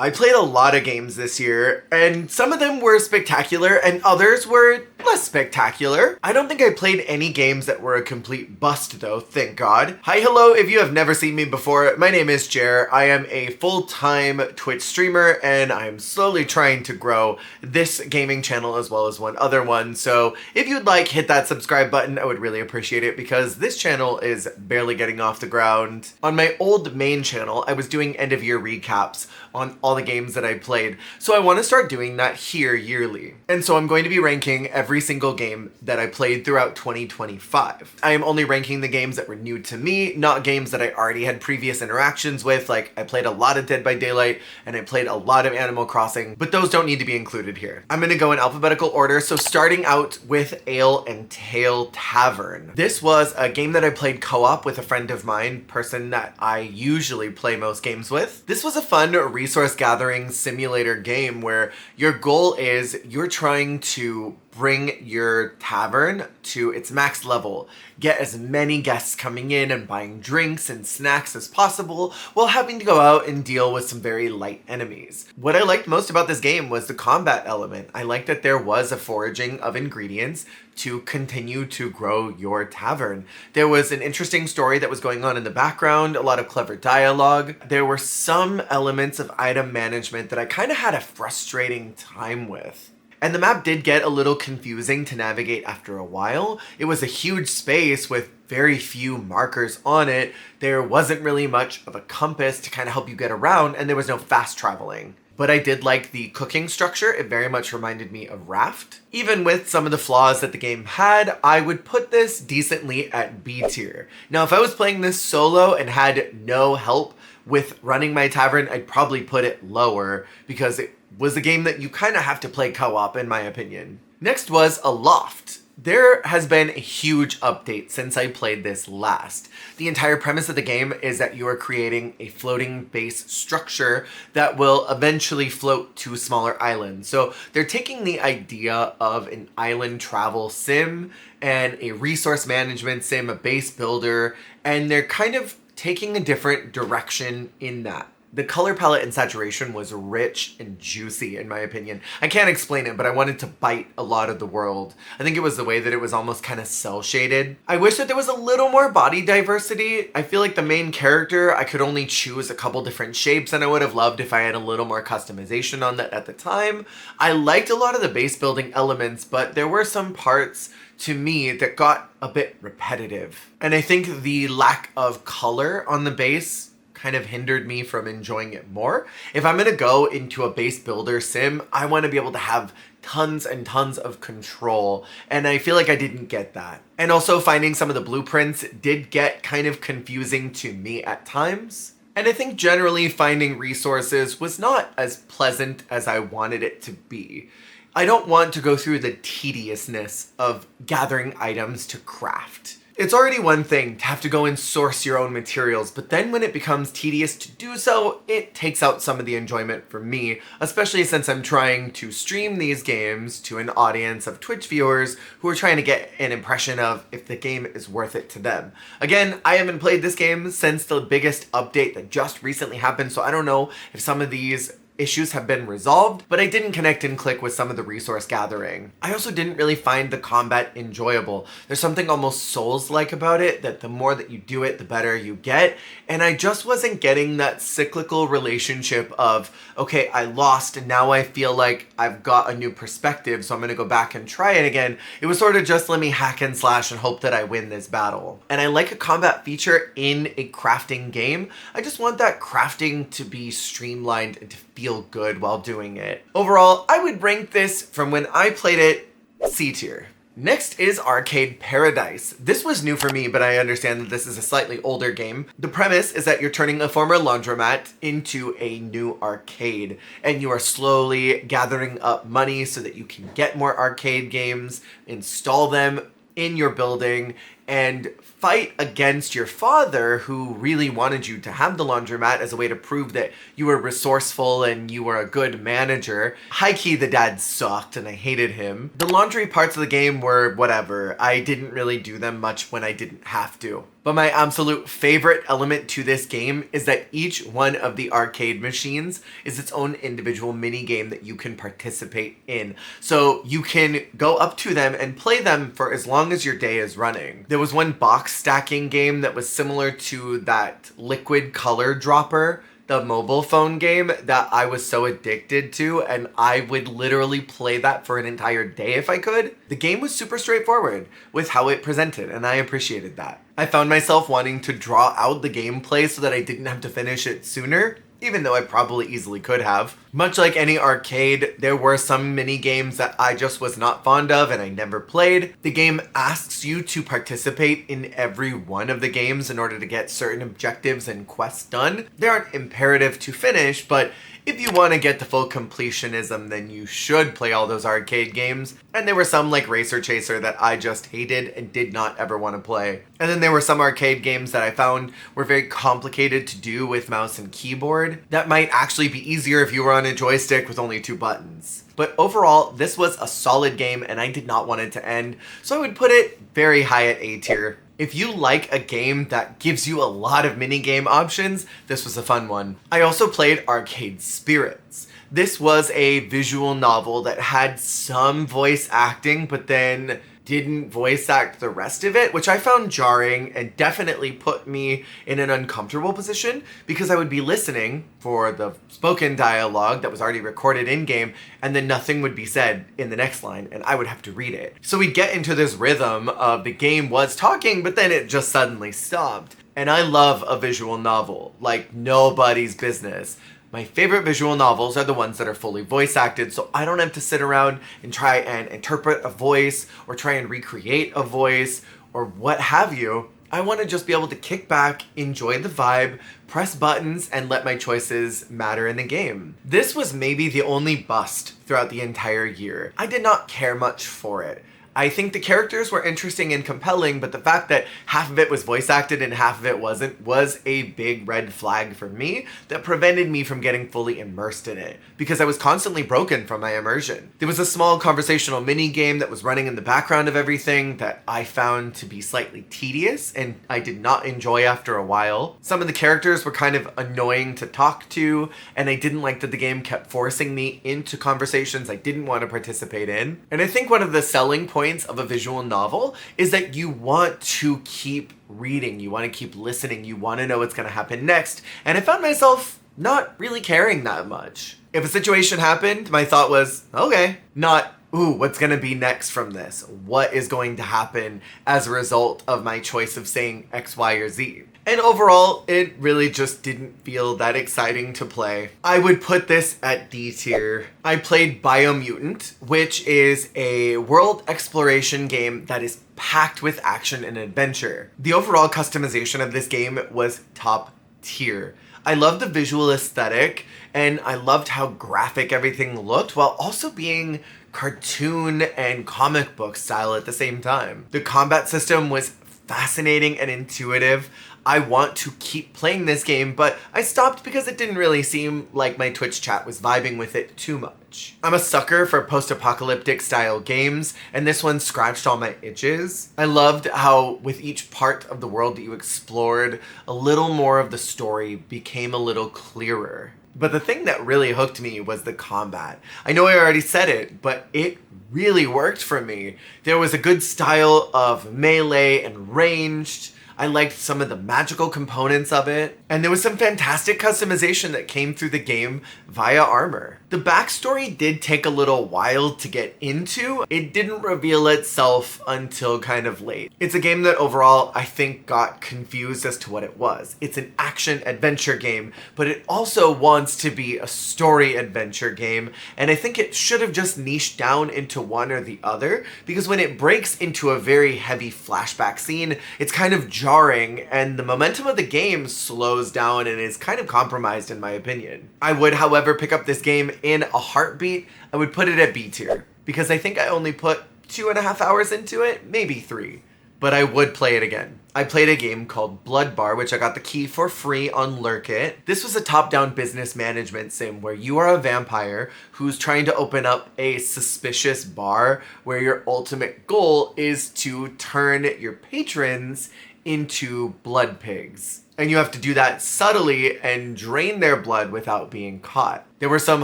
I played a lot of games this year, and some of them were spectacular and others were less spectacular. I don't think I played any games that were a complete bust though, thank God. Hi, hello, if you have never seen me before, my name is Jer. I am a full-time Twitch streamer and I'm slowly trying to grow this gaming channel as well as one other one. So if you'd like, hit that subscribe button, I would really appreciate it because this channel is barely getting off the ground. On my old main channel, I was doing end of year recaps on all the games that I played. So I want to start doing that here yearly. And so I'm going to be ranking every single game that I played throughout 2025. I am only ranking the games that were new to me, not games that I already had previous interactions with. Like I played a lot of Dead by Daylight and I played a lot of Animal Crossing, but those don't need to be included here. I'm going to go in alphabetical order. So starting out with Ale and Tail Tavern. This was a game that I played co-op with a friend of mine, person that I usually play most games with. This was a fun resource gathering simulator game where your goal is you're trying to bring your tavern to its max level, get as many guests coming in and buying drinks and snacks as possible while having to go out and deal with some very light enemies. What I liked most about this game was the combat element. I liked that there was a foraging of ingredients to continue to grow your tavern. There was an interesting story that was going on in the background, a lot of clever dialogue. There were some elements of item management that I kind of had a frustrating time with. And the map did get a little confusing to navigate after a while. It was a huge space with very few markers on it. There wasn't really much of a compass to kind of help you get around, and there was no fast traveling. But I did like the cooking structure. It very much reminded me of Raft. Even with some of the flaws that the game had, I would put this decently at B tier. Now, if I was playing this solo and had no help with running my tavern, I'd probably put it lower because it was a game that you kind of have to play co-op in my opinion. Next was Aloft. There has been a huge update since I played this last. The entire premise of the game is that you are creating a floating base structure that will eventually float to smaller islands. So they're taking the idea of an island travel sim and a resource management sim, a base builder, and they're kind of taking a different direction in that. The color palette and saturation was rich and juicy in my opinion. I can't explain it, but I wanted to bite a lot of the world. I think it was the way that it was almost kind of cel shaded. I wish that there was a little more body diversity. I feel like the main character, I could only choose a couple different shapes and I would have loved if I had a little more customization on that at the time. I liked a lot of the base building elements, but there were some parts to me that got a bit repetitive. And I think the lack of color on the base kind of hindered me from enjoying it more. If I'm gonna go into a base builder sim, I want to be able to have tons and tons of control, and I feel like I didn't get that. And also finding some of the blueprints did get kind of confusing to me at times. And I think generally finding resources was not as pleasant as I wanted it to be. I don't want to go through the tediousness of gathering items to craft. It's already one thing to have to go and source your own materials, but then when it becomes tedious to do so, it takes out some of the enjoyment for me, especially since I'm trying to stream these games to an audience of Twitch viewers who are trying to get an impression of if the game is worth it to them. Again, I haven't played this game since the biggest update that just recently happened, so I don't know if some of these issues have been resolved, but I didn't connect and click with some of the resource gathering. I also didn't really find the combat enjoyable. There's something almost Souls-like about it, that the more that you do it, the better you get, and I just wasn't getting that cyclical relationship of, okay, I lost and now I feel like I've got a new perspective, so I'm gonna go back and try it again. It was sort of just let me hack and slash and hope that I win this battle. And I like a combat feature in a crafting game. I just want that crafting to be streamlined and to feel good while doing it. Overall, I would rank this from when I played it C tier. Next is Arcade Paradise. This was new for me, but I understand that this is a slightly older game. The premise is that you're turning a former laundromat into a new arcade, and you are slowly gathering up money so that you can get more arcade games, install them in your building, and fight against your father, who really wanted you to have the laundromat as a way to prove that you were resourceful and you were a good manager. High-key, the dad sucked and I hated him. The laundry parts of the game were whatever. I didn't really do them much when I didn't have to. But my absolute favorite element to this game is that each one of the arcade machines is its own individual mini game that you can participate in. So you can go up to them and play them for as long as your day is running. There was one box stacking game that was similar to that liquid color dropper, the mobile phone game, that I was so addicted to, and I would literally play that for an entire day if I could. The game was super straightforward with how it presented, and I appreciated that. I found myself wanting to draw out the gameplay so that I didn't have to finish it sooner, even though I probably easily could have. Much like any arcade, there were some mini games that I just was not fond of and I never played. The game asks you to participate in every one of the games in order to get certain objectives and quests done. They aren't imperative to finish, but if you want to get the full completionism, then you should play all those arcade games. And there were some like Racer Chaser that I just hated and did not ever want to play. And then there were some arcade games that I found were very complicated to do with mouse and keyboard. That might actually be easier if you were on a joystick with only 2 buttons. But overall, this was a solid game and I did not want it to end, so I would put it very high at A tier. If you like a game that gives you a lot of minigame options, this was a fun one. I also played Arcade Spirits. This was a visual novel that had some voice acting, but then didn't voice act the rest of it, which I found jarring and definitely put me in an uncomfortable position because I would be listening for the spoken dialogue that was already recorded in-game and then nothing would be said in the next line and I would have to read it. So we'd get into this rhythm of the game was talking, but then it just suddenly stopped. And I love a visual novel like nobody's business. My favorite visual novels are the ones that are fully voice acted, so I don't have to sit around and try and interpret a voice or try and recreate a voice or what have you. I want to just be able to kick back, enjoy the vibe, press buttons, and let my choices matter in the game. This was maybe the only bust throughout the entire year. I did not care much for it. I think the characters were interesting and compelling, but the fact that half of it was voice acted and half of it wasn't was a big red flag for me that prevented me from getting fully immersed in it, because I was constantly broken from my immersion. There was a small conversational mini game that was running in the background of everything that I found to be slightly tedious and I did not enjoy after a while. Some of the characters were kind of annoying to talk to, and I didn't like that the game kept forcing me into conversations I didn't want to participate in. And I think one of the selling points of a visual novel is that you want to keep reading, you want to keep listening, you want to know what's going to happen next, and I found myself not really caring that much. If a situation happened, my thought was, okay, not, ooh, what's going to be next from this? What is going to happen as a result of my choice of saying X, Y, or Z? And overall, it really just didn't feel that exciting to play. I would put this at D tier. I played Biomutant, which is a world exploration game that is packed with action and adventure. The overall customization of this game was top tier. I loved the visual aesthetic, and I loved how graphic everything looked while also being cartoon and comic book style at the same time. The combat system was fascinating and intuitive. I want to keep playing this game, but I stopped because it didn't really seem like my Twitch chat was vibing with it too much. I'm a sucker for post-apocalyptic style games, and this one scratched all my itches. I loved how with each part of the world that you explored, a little more of the story became a little clearer. But the thing that really hooked me was the combat. I know I already said it, but it really worked for me. There was a good style of melee and ranged. I liked some of the magical components of it, and there was some fantastic customization that came through the game via armor. The backstory did take a little while to get into. It didn't reveal itself until kind of late. It's a game that overall I think got confused as to what it was. It's an action adventure game, but it also wants to be a story adventure game, and I think it should have just niched down into one or the other, because when it breaks into a very heavy flashback scene, it's kind of jarring, and the momentum of the game slows down and is kind of compromised in my opinion. I would, however, pick up this game in a heartbeat. I would put it at B tier, because I think I only put 2.5 hours into it, maybe 3. but I would play it again. I played a game called Blood Bar, which I got the key for free on Lurk It. This was a top-down business management sim where you are a vampire who's trying to open up a suspicious bar where your ultimate goal is to turn your patrons into blood pigs. And you have to do that subtly and drain their blood without being caught. There were some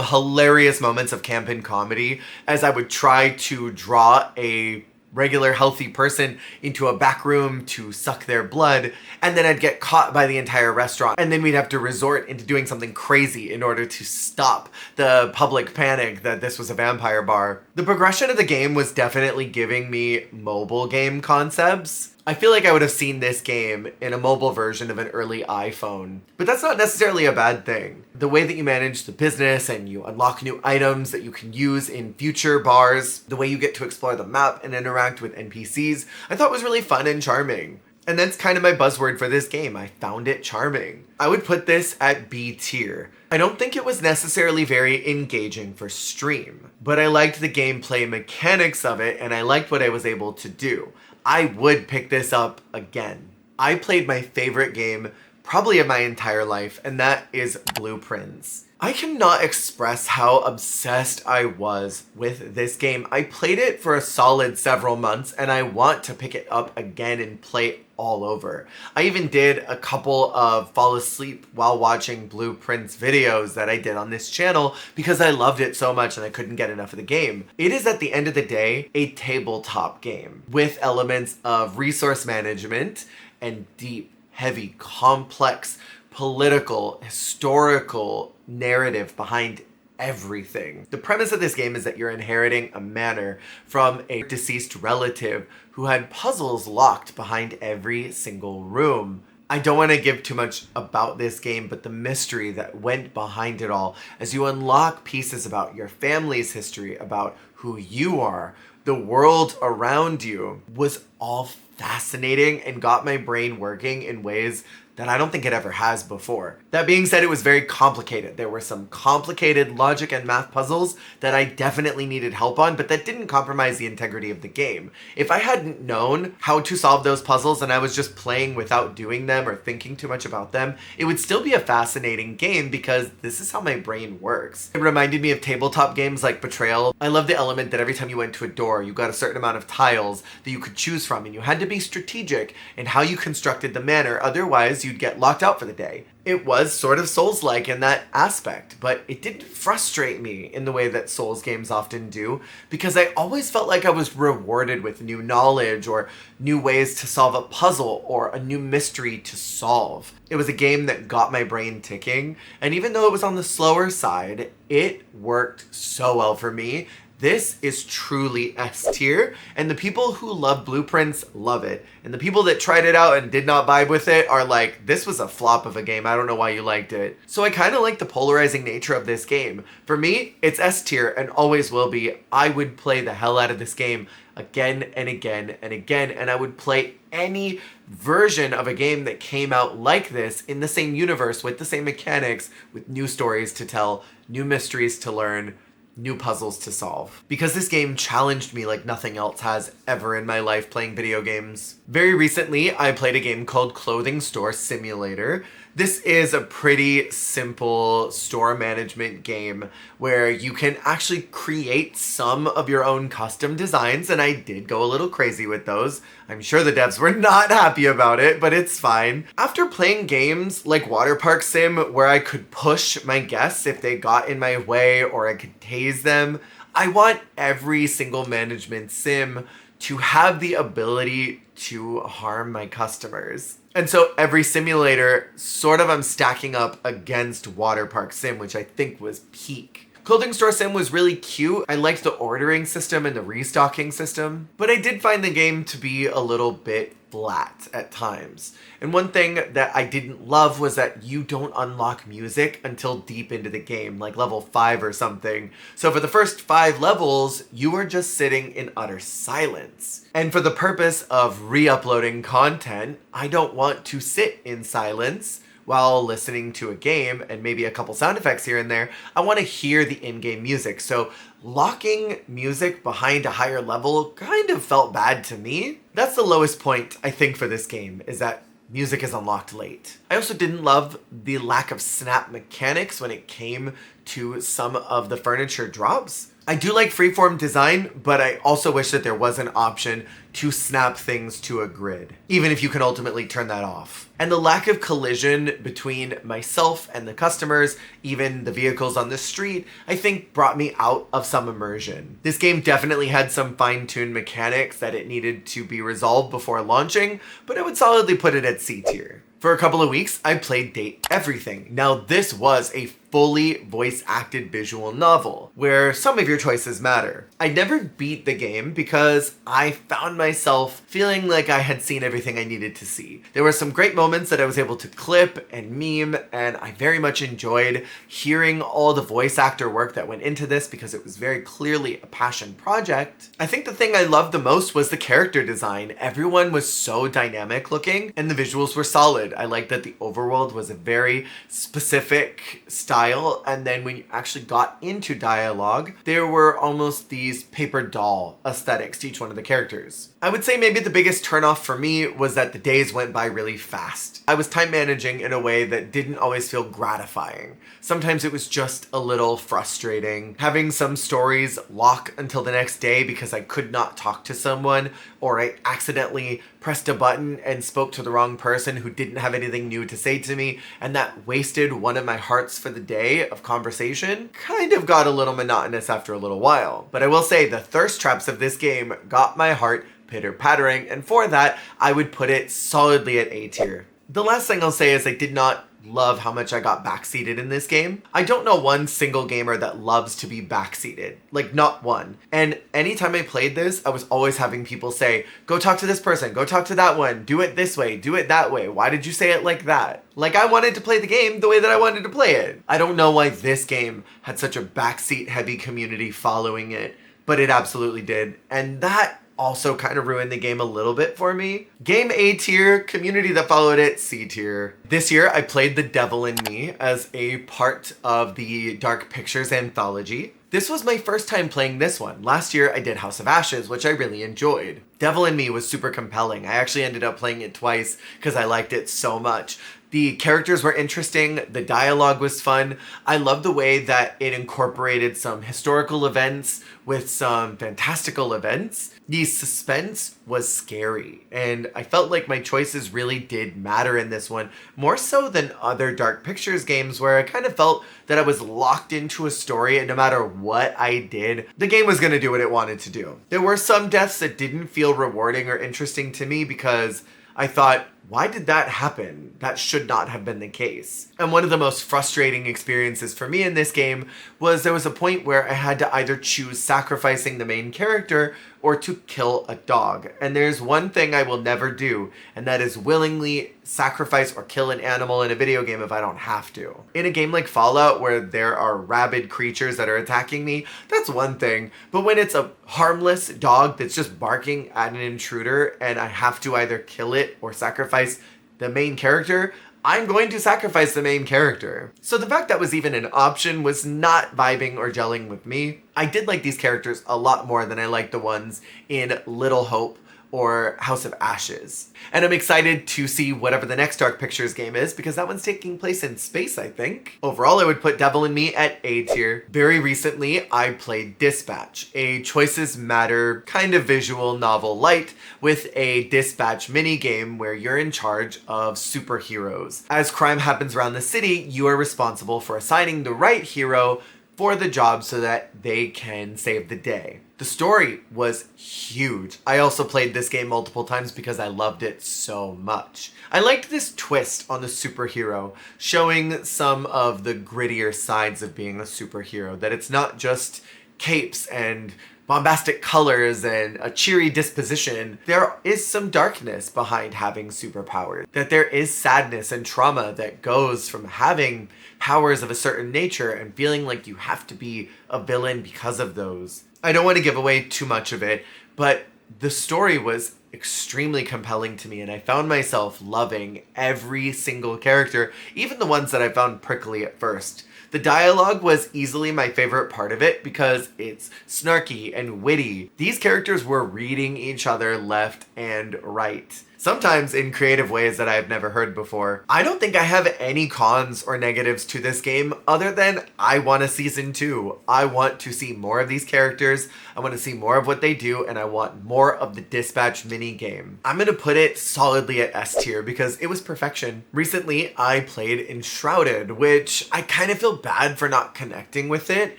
hilarious moments of campin' comedy as I would try to draw a regular healthy person into a back room to suck their blood, and then I'd get caught by the entire restaurant, and then we'd have to resort into doing something crazy in order to stop the public panic that this was a vampire bar. The progression of the game was definitely giving me mobile game concepts. I feel like I would have seen this game in a mobile version of an early iPhone, but that's not necessarily a bad thing. The way that you manage the business and you unlock new items that you can use in future bars, the way you get to explore the map and interact with NPCs, I thought was really fun and charming. And that's kind of my buzzword for this game. I found it charming. I would put this at B tier. I don't think it was necessarily very engaging for stream, but I liked the gameplay mechanics of it and I liked what I was able to do. I would pick this up again. I played my favorite game probably of my entire life, and that is Blueprints. I cannot express how obsessed I was with this game. I played it for a solid several months, and I want to pick it up again and play all over. I even did a couple of fall asleep while watching Blueprints videos that I did on this channel because I loved it so much and I couldn't get enough of the game. It is at the end of the day a tabletop game with elements of resource management and deep, heavy, complex, political, historical narrative behind everything. The premise of this game is that you're inheriting a manor from a deceased relative who had puzzles locked behind every single room. I don't want to give too much about this game, but the mystery that went behind it all as you unlock pieces about your family's history, about who you are, the world around you, was all fascinating and got my brain working in ways that I don't think it ever has before. That being said, it was very complicated. There were some complicated logic and math puzzles that I definitely needed help on, but that didn't compromise the integrity of the game. If I hadn't known how to solve those puzzles and I was just playing without doing them or thinking too much about them, it would still be a fascinating game because this is how my brain works. It reminded me of tabletop games like Betrayal. I love the element that every time you went to a door, you got a certain amount of tiles that you could choose from, and you had to be strategic in how you constructed the manor, otherwise you'd get locked out for the day. It was sort of Souls-like in that aspect, but it didn't frustrate me in the way that Souls games often do, because I always felt like I was rewarded with new knowledge or new ways to solve a puzzle or a new mystery to solve. It was a game that got my brain ticking, and even though it was on the slower side, it worked so well for me. This is truly S tier, and the people who love Blueprints love it. And the people that tried it out and did not vibe with it are like, this was a flop of a game, I don't know why you liked it. So I kind of like the polarizing nature of this game. For me, it's S tier and always will be. I would play the hell out of this game again and again and again, and I would play any version of a game that came out like this in the same universe with the same mechanics, with new stories to tell, new mysteries to learn, new puzzles to solve. Because this game challenged me like nothing else has ever in my life playing video games. Very recently, I played a game called Clothing Store Simulator. This is a pretty simple store management game where you can actually create some of your own custom designs, and I did go a little crazy with those. I'm sure the devs were not happy about it, but it's fine. After playing games like Water Park Sim, where I could push my guests if they got in my way or I could tase them, I want every single management sim to have the ability to harm my customers. And so every simulator, sort of I'm stacking up against Water Park Sim, which I think was peak. Clothing Store Sim was really cute. I liked the ordering system and the restocking system, but I did find the game to be a little bit flat at times. And one thing that I didn't love was that you don't unlock music until deep into the game, like level 5 or something. So for the first 5 levels, you are just sitting in utter silence. And for the purpose of re-uploading content, I don't want to sit in silence while listening to a game and maybe a couple sound effects here and there, I want to hear the in-game music. So locking music behind a higher level kind of felt bad to me. That's the lowest point, I think, for this game, is that music is unlocked late. I also didn't love the lack of snap mechanics when it came to some of the furniture drops. I do like freeform design, but I also wish that there was an option to snap things to a grid, even if you can ultimately turn that off. And the lack of collision between myself and the customers, even the vehicles on the street, I think brought me out of some immersion. This game definitely had some fine-tuned mechanics that it needed to be resolved before launching, but I would solidly put it at C tier. For a couple of weeks, I played Date Everything. Now, this was a fully voice-acted visual novel, where some of your choices matter. I never beat the game because I found myself feeling like I had seen everything I needed to see. There were some great moments that I was able to clip and meme, and I very much enjoyed hearing all the voice actor work that went into this because it was very clearly a passion project. I think the thing I loved the most was the character design. Everyone was so dynamic looking, and the visuals were solid. I liked that the overworld was a very specific style, and then when you actually got into dialogue, there were almost these paper doll aesthetics to each one of the characters. I would say maybe the biggest turnoff for me was that the days went by really fast. I was time managing in a way that didn't always feel gratifying. Sometimes it was just a little frustrating. Having some stories lock until the next day because I could not talk to someone, or I accidentally pressed a button and spoke to the wrong person who didn't have anything new to say to me, and that wasted one of my hearts for the day of conversation, kind of got a little monotonous after a little while. But I will say the thirst traps of this game got my heart pitter-pattering, and for that, I would put it solidly at A tier. The last thing I'll say is I did not love how much I got backseated in this game. I don't know one single gamer that loves to be backseated. Like, not one. And anytime I played this, I was always having people say, go talk to this person, go talk to that one, do it this way, do it that way. Why did you say it like that? Like, I wanted to play the game the way that I wanted to play it. I don't know why this game had such a backseat heavy community following it, but it absolutely did. And that also kind of ruined the game a little bit for me. Game A tier, community that followed it, C tier. This year, I played The Devil in Me as a part of the Dark Pictures anthology. This was my first time playing this one. Last year, I did House of Ashes, which I really enjoyed. Devil in Me was super compelling. I actually ended up playing it twice because I liked it so much. The characters were interesting, the dialogue was fun. I love the way that it incorporated some historical events with some fantastical events. The suspense was scary, and I felt like my choices really did matter in this one, more so than other Dark Pictures games where I kind of felt that I was locked into a story, and no matter what I did, the game was going to do what it wanted to do. There were some deaths that didn't feel rewarding or interesting to me because I thought, why did that happen? That should not have been the case. And one of the most frustrating experiences for me in this game was there was a point where I had to either choose sacrificing the main character or to kill a dog. And there's one thing I will never do, and that is willingly sacrifice or kill an animal in a video game if I don't have to. In a game like Fallout, where there are rabid creatures that are attacking me, that's one thing. But when it's a harmless dog that's just barking at an intruder and I have to either kill it or sacrifice the main character, I'm going to sacrifice the main character. So the fact that was even an option was not vibing or gelling with me. I did like these characters a lot more than I liked the ones in Little Hope or House of Ashes. And I'm excited to see whatever the next Dark Pictures game is because that one's taking place in space, I think. Overall, I would put Devil in Me at A tier. Very recently, I played Dispatch, a Choices Matter kind of visual novel light with a dispatch minigame where you're in charge of superheroes. As crime happens around the city, you are responsible for assigning the right hero for the job so that they can save the day. The story was huge. I also played this game multiple times because I loved it so much. I liked this twist on the superhero, showing some of the grittier sides of being a superhero, that it's not just capes and bombastic colors and a cheery disposition. There is some darkness behind having superpowers, that there is sadness and trauma that goes from having powers of a certain nature and feeling like you have to be a villain because of those. I don't want to give away too much of it, but the story was extremely compelling to me, and I found myself loving every single character, even the ones that I found prickly at first. The dialogue was easily my favorite part of it because it's snarky and witty. These characters were reading each other left and right, sometimes in creative ways that I've never heard before. I don't think I have any cons or negatives to this game other than I want a season 2. I want to see more of these characters, I want to see more of what they do, and I want more of the dispatch mini game. I'm gonna put it solidly at S tier because it was perfection. Recently, I played Enshrouded, which I kind of feel bad for not connecting with it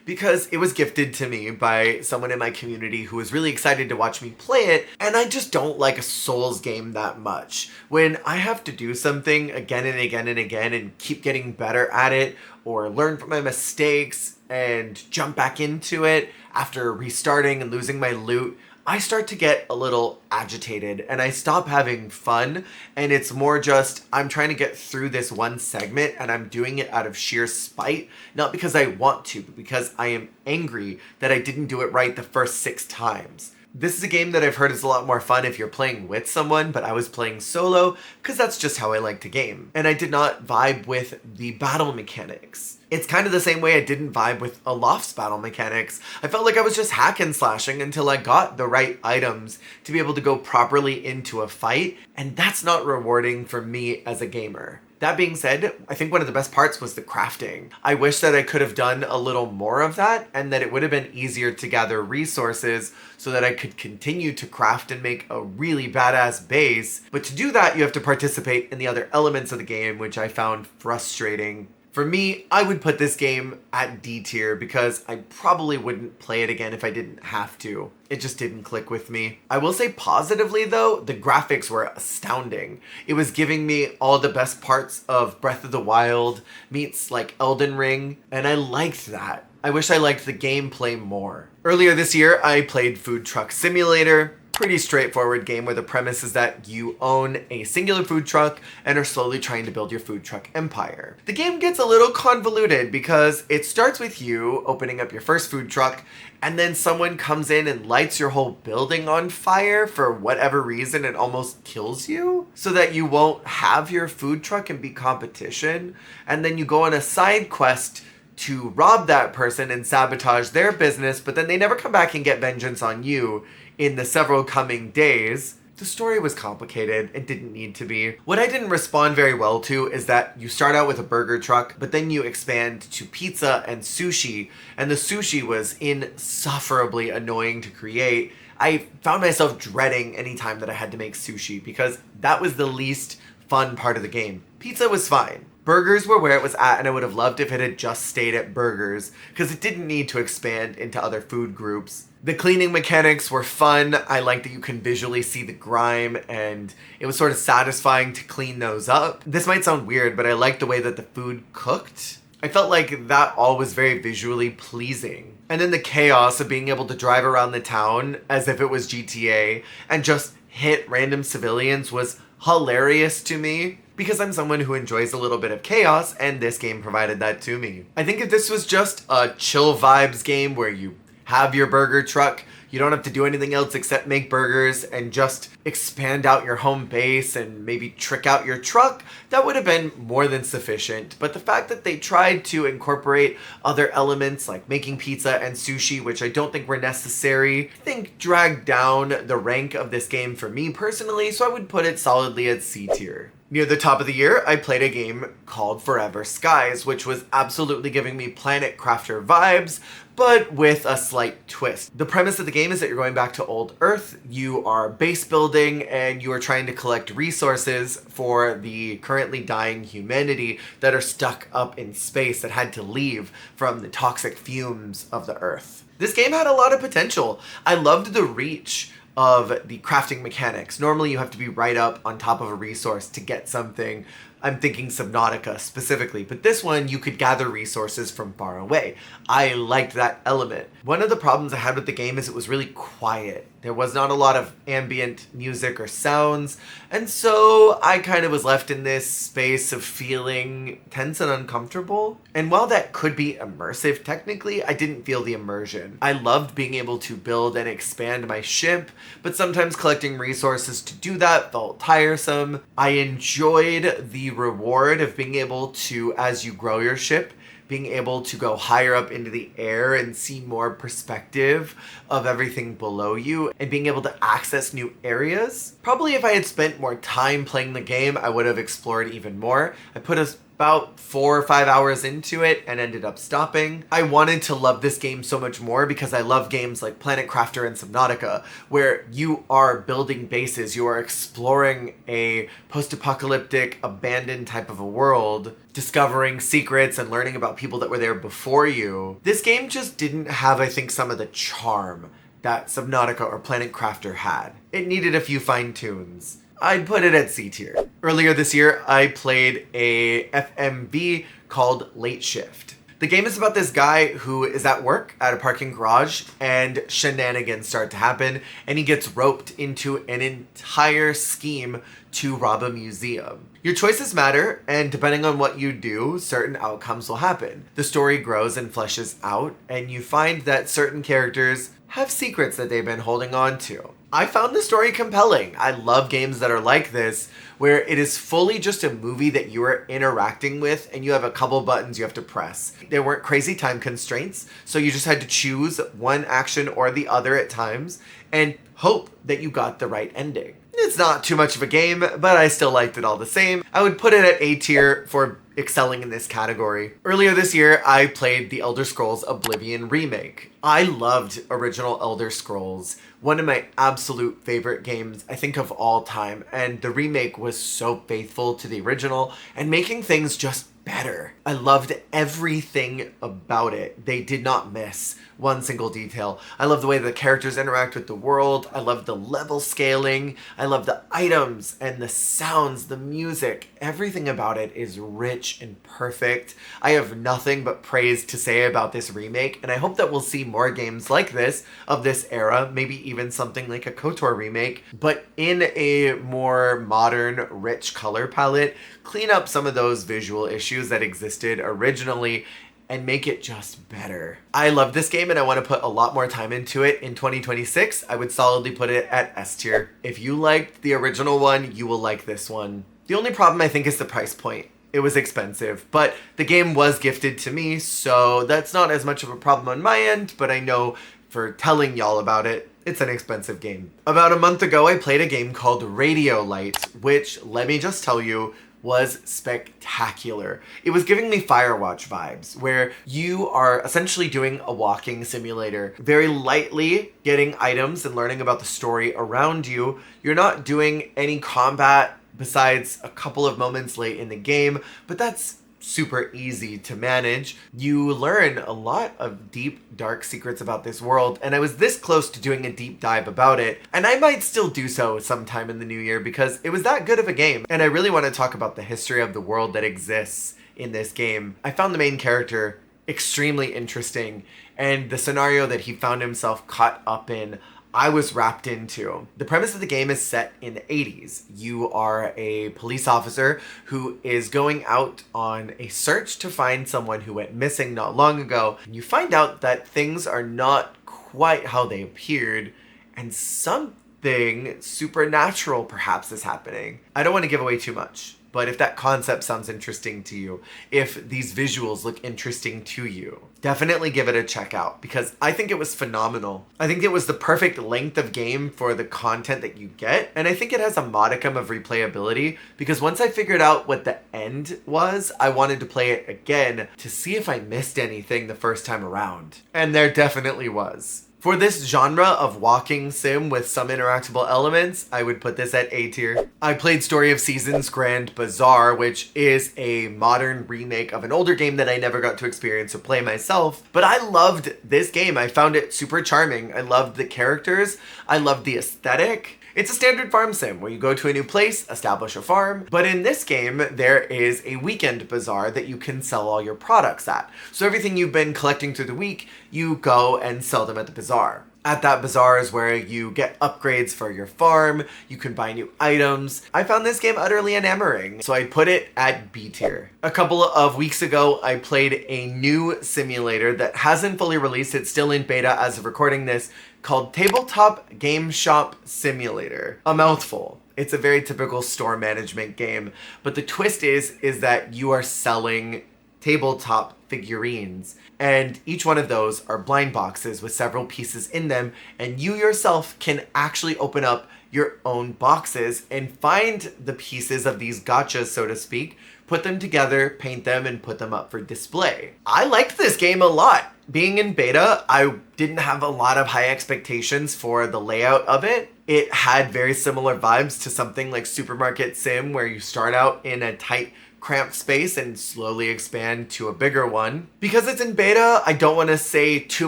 because it was gifted to me by someone in my community who was really excited to watch me play it, and I just don't like a Souls game that much. When I have to do something again and again and again and keep getting better at it, or learn from my mistakes and jump back into it after restarting and losing my loot, I start to get a little agitated and I stop having fun, and it's more just I'm trying to get through this one segment and I'm doing it out of sheer spite, not because I want to, but because I am angry that I didn't do it right the first 6 times. This is a game that I've heard is a lot more fun if you're playing with someone, but I was playing solo because that's just how I like to game. And I did not vibe with the battle mechanics. It's kind of the same way I didn't vibe with Aloft's battle mechanics. I felt like I was just hack and slashing until I got the right items to be able to go properly into a fight, and that's not rewarding for me as a gamer. That being said, I think one of the best parts was the crafting. I wish that I could have done a little more of that and that it would have been easier to gather resources so that I could continue to craft and make a really badass base. But to do that, you have to participate in the other elements of the game, which I found frustrating. For me, I would put this game at D tier because I probably wouldn't play it again if I didn't have to. It just didn't click with me. I will say positively though, the graphics were astounding. It was giving me all the best parts of Breath of the Wild meets like Elden Ring, and I liked that. I wish I liked the gameplay more. Earlier this year, I played Food Truck Simulator. Pretty straightforward game where the premise is that you own a singular food truck and are slowly trying to build your food truck empire. The game gets a little convoluted because it starts with you opening up your first food truck, and then someone comes in and lights your whole building on fire for whatever reason and almost kills you so that you won't have your food truck and be competition. And then you go on a side quest to rob that person and sabotage their business, but then they never come back and get vengeance on you in the several coming days. The story was complicated. It didn't need to be. What I didn't respond very well to is that you start out with a burger truck, but then you expand to pizza and sushi, and the sushi was insufferably annoying to create. I found myself dreading any time that I had to make sushi because that was the least fun part of the game. Pizza was fine. Burgers were where it was at, and I would have loved if it had just stayed at burgers because it didn't need to expand into other food groups. The cleaning mechanics were fun. I like that you can visually see the grime, and it was sort of satisfying to clean those up. This might sound weird, but I liked the way that the food cooked. I felt like that all was very visually pleasing. And then the chaos of being able to drive around the town as if it was GTA and just hit random civilians was hilarious to me, because I'm someone who enjoys a little bit of chaos, and this game provided that to me. I think if this was just a chill vibes game where you have your burger truck, you don't have to do anything else except make burgers and just expand out your home base and maybe trick out your truck, that would have been more than sufficient. But the fact that they tried to incorporate other elements like making pizza and sushi, which I don't think were necessary, I think dragged down the rank of this game for me personally, so I would put it solidly at C tier. Near the top of the year, I played a game called Forever Skies, which was absolutely giving me Planet Crafter vibes, but with a slight twist. The premise of the game is that you're going back to old Earth, you are base building, and you are trying to collect resources for the currently dying humanity that are stuck up in space that had to leave from the toxic fumes of the Earth. This game had a lot of potential. I loved the reach of the crafting mechanics. Normally you have to be right up on top of a resource to get something. I'm thinking Subnautica specifically, but this one you could gather resources from far away. I liked that element. One of the problems I had with the game is it was really quiet. There was not a lot of ambient music or sounds, and so I kind of was left in this space of feeling tense and uncomfortable. And while that could be immersive technically, I didn't feel the immersion. I loved being able to build and expand my ship, but sometimes collecting resources to do that felt tiresome. I enjoyed the reward of being able to, as you grow your ship, being able to go higher up into the air and see more perspective of everything below you and being able to access new areas. Probably if I had spent more time playing the game, I would have explored even more. I put about 4 or 5 hours into it and ended up stopping. I wanted to love this game so much more because I love games like Planet Crafter and Subnautica, where you are building bases, you are exploring a post-apocalyptic, abandoned type of a world, discovering secrets and learning about people that were there before you. This game just didn't have, I think, some of the charm that Subnautica or Planet Crafter had. It needed a few fine tunes. I'd put it at C tier. Earlier this year, I played a FMV called Late Shift. The game is about this guy who is at work at a parking garage and shenanigans start to happen and he gets roped into an entire scheme to rob a museum. Your choices matter, and depending on what you do, certain outcomes will happen. The story grows and fleshes out, and you find that certain characters have secrets that they've been holding on to. I found the story compelling. I love games that are like this, where it is fully just a movie that you are interacting with and you have a couple buttons you have to press. There weren't crazy time constraints, so you just had to choose one action or the other at times and hope that you got the right ending. It's not too much of a game, but I still liked it all the same. I would put it at A tier for excelling in this category. Earlier this year, I played the Elder Scrolls Oblivion remake. I loved original Elder Scrolls, one of my absolute favorite games, I think, of all time, and the remake was so faithful to the original and making things just better. I loved everything about it. They did not miss one single detail. I love the way the characters interact with the world. I love the level scaling. I love the items and the sounds, the music. Everything about it is rich and perfect. I have nothing but praise to say about this remake, and I hope that we'll see more games like this of this era, maybe even something like a KOTOR remake, but in a more modern, rich color palette, clean up some of those visual issues that existed originally and make it just better. I love this game and I want to put a lot more time into it in 2026. I would solidly put it at S tier. If you liked the original one, you will like this one. The only problem, I think, is the price point. It was expensive, but the game was gifted to me, so that's not as much of a problem on my end, but I know for telling y'all about it, it's an expensive game. About a month ago, I played a game called Radio Light, which, let me just tell you, was spectacular. It was giving me Firewatch vibes, where you are essentially doing a walking simulator, very lightly getting items and learning about the story around you. You're not doing any combat besides a couple of moments late in the game, but that's super easy to manage. You learn a lot of deep, dark secrets about this world, and I was this close to doing a deep dive about it, and I might still do so sometime in the new year because it was that good of a game, and I really want to talk about the history of the world that exists in this game. I found the main character extremely interesting, and the scenario that he found himself caught up in, I was wrapped into. The premise of the game is set in the 80s. You are a police officer who is going out on a search to find someone who went missing not long ago. And you find out that things are not quite how they appeared, and something supernatural perhaps is happening. I don't want to give away too much, but if that concept sounds interesting to you, if these visuals look interesting to you, definitely give it a check out because I think it was phenomenal. I think it was the perfect length of game for the content that you get, and I think it has a modicum of replayability because once I figured out what the end was, I wanted to play it again to see if I missed anything the first time around. And there definitely was. For this genre of walking sim with some interactable elements, I would put this at A tier. I played Story of Seasons Grand Bazaar, which is a modern remake of an older game that I never got to experience or play myself, but I loved this game. I found it super charming. I loved the characters. I loved the aesthetic. It's a standard farm sim where you go to a new place, establish a farm, but in this game, there is a weekend bazaar that you can sell all your products at. So everything you've been collecting through the week, you go and sell them at the bazaar. At that bazaar is where you get upgrades for your farm, you can buy new items. I found this game utterly enamoring, so I put it at B tier. A couple of weeks ago, I played a new simulator that hasn't fully released, it's still in beta as of recording this, called Tabletop Game Shop Simulator. A mouthful. It's a very typical store management game, but the twist is that you are selling tabletop figurines, and each one of those are blind boxes with several pieces in them, and you yourself can actually open up your own boxes and find the pieces of these gotchas, so to speak, put them together, paint them, and put them up for display. I liked this game a lot. Being in beta, I didn't have a lot of high expectations for the layout of it. It had very similar vibes to something like Supermarket Sim, where you start out in a tight, cramped space and slowly expand to a bigger one. Because it's in beta, I don't want to say too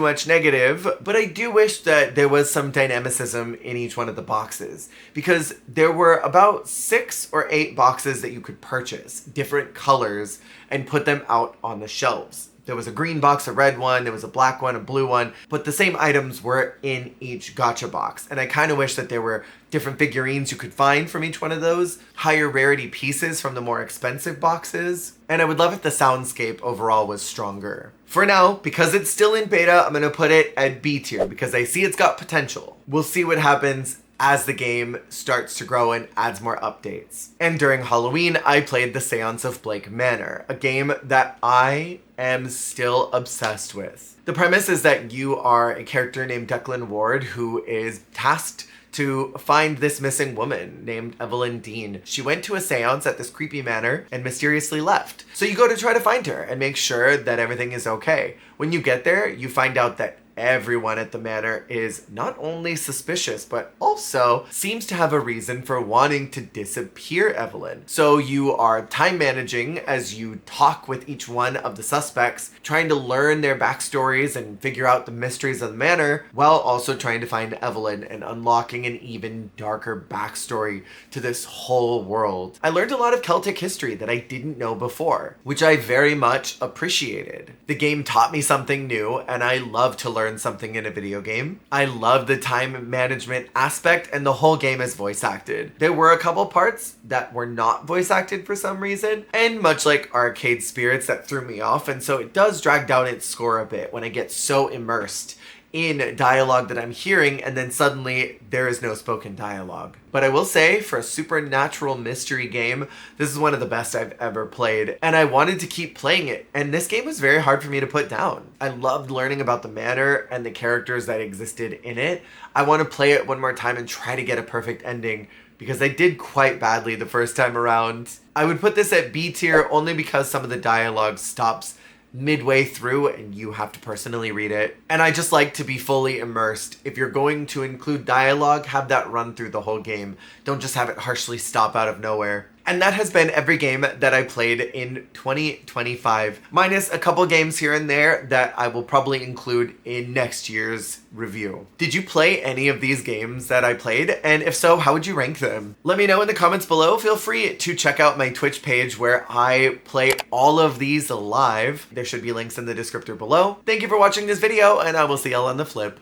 much negative, but I do wish that there was some dynamicism in each one of the boxes, because there were about 6 or 8 boxes that you could purchase, different colors, and put them out on the shelves. There was a green box, a red one, there was a black one, a blue one, but the same items were in each gacha box. And I kind of wish that there were different figurines you could find from each one of those, higher rarity pieces from the more expensive boxes, and I would love if the soundscape overall was stronger. For now, because it's still in beta, I'm gonna put it at B tier because I see it's got potential. We'll see what happens as the game starts to grow and adds more updates. And during Halloween, I played The Seance of Blake Manor, a game that I am still obsessed with. The premise is that you are a character named Declan Ward who is tasked to find this missing woman named Evelyn Dean. She went to a seance at this creepy manor and mysteriously left. So you go to try to find her and make sure that everything is okay. When you get there, you find out that everyone at the manor is not only suspicious, but also seems to have a reason for wanting to disappear Evelyn. So you are time managing as you talk with each one of the suspects, trying to learn their backstories and figure out the mysteries of the manor, while also trying to find Evelyn and unlocking an even darker backstory to this whole world. I learned a lot of Celtic history that I didn't know before, which I very much appreciated. The game taught me something new, and I love to learn something in a video game. I love the time management aspect, and the whole game is voice acted. There were a couple parts that were not voice acted for some reason, and much like Arcade Spirits, that threw me off, and so it does drag down its score a bit when I get so immersed in dialogue that I'm hearing and then suddenly there is no spoken dialogue. But I will say, for a supernatural mystery game, this is one of the best I've ever played, and I wanted to keep playing it, and this game was very hard for me to put down. I loved learning about the manor and the characters that existed in it. I want to play it one more time and try to get a perfect ending, because I did quite badly the first time around. I would put this at B tier only because some of the dialogue stops midway through and you have to personally read it. And I just like to be fully immersed. If you're going to include dialogue, have that run through the whole game. Don't just have it harshly stop out of nowhere. And that has been every game that I played in 2025, minus a couple games here and there that I will probably include in next year's review. Did you play any of these games that I played? And if so, how would you rank them? Let me know in the comments below. Feel free to check out my Twitch page where I play all of these live. There should be links in the descriptor below. Thank you for watching this video, and I will see y'all on the flip.